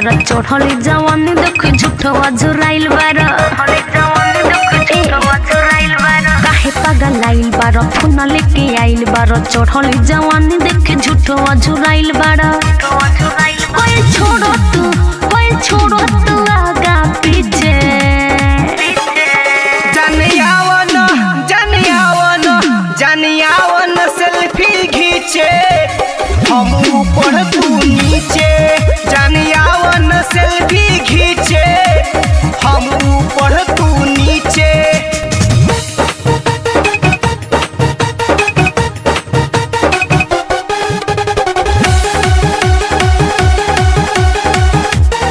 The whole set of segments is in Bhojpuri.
बारा चढ़ली जवानी देख झूठो अजुराइल बारा काहे पागल आइल बारा फोन लेके आइल बारा चढ़ली जवानी देख झूठो अजुराइल बारा कोई छोड़ो तू आगा पीछे जानियावन सेल्फी खींचे हम ऊपर तू नीचे जानियावन सेल्फी खींचे हम ऊपर तू नीचे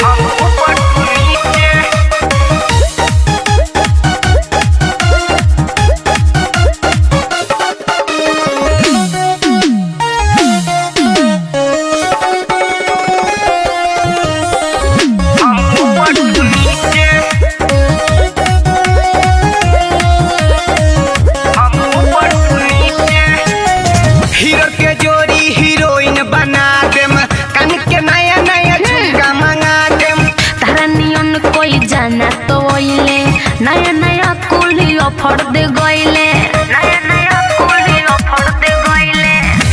हम ऊपर तू नीचे जाना तो ओइले नया नया कुली ऑफर दे गइले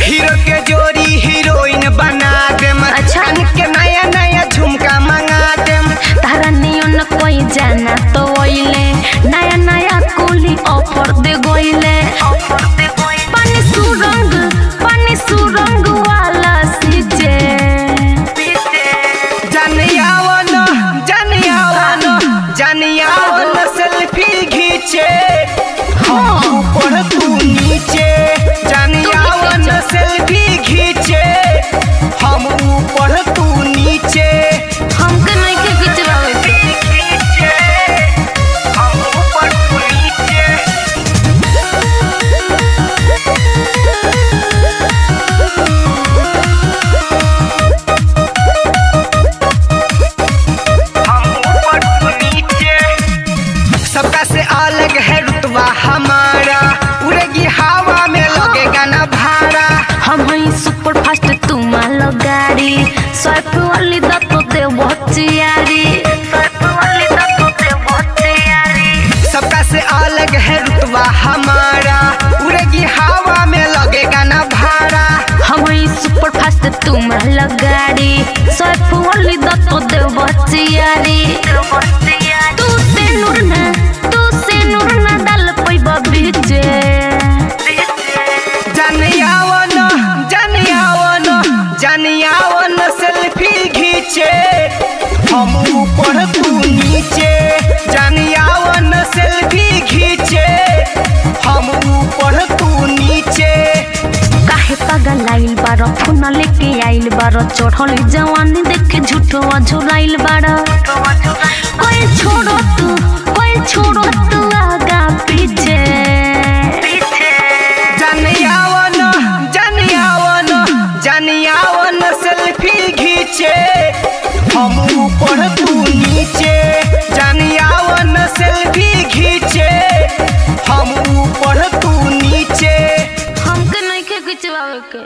हीरो के जोड़ी हीरोइन बना देम अच्छा के नया नया झुमका मंगा देम तारा नियन कोई जाना तो ओइले नया नया कुली ऑफर दे गइले पानी सुरंग वाला सीजे जानियावन सेल्फी खींचे हम ऊपर तू नीचे जानियावन सेल्फी खींचे हम ऊपर तू नीचे हमके नहीं के खिंचवावे खींचे हम ऊपर तू नीचे सबका से अलग है रुतबा हमारा उड़ेगी हवा में लगेगा ना भाड़ा हम हई सुपर फास्ट तुमाल गाड़ी स्वाइप वाली दत्तो दे बच्चियारी सबका से अलग है रुतबा हमारा उड़ेगी हवा में लगेगा ना भाड़ा हम हई सुपर फास्ट तुमाल गाड़ी स्वाइप वाली दत्तो दे बच्चियारी तू से नूर ना डाल पैबा बीचे जानियावन सेल्फी खींचे हम ऊपर तू नीचे जानियावन सेल्फी खींचे हम ऊपर तू नीचे काहे पागल आइल बारा फोन लेके आइल बारा चढ़ली जवानी देख झूठो अझुराइल बारा कोई छोड़ो तू आगा पीछे जानियावन सेल्फी खींचे हम ऊपर तू नीचे जानियावन सेल्फी खींचे हम ऊपर तू नीचे हमके नहीं के खिंचवावे के।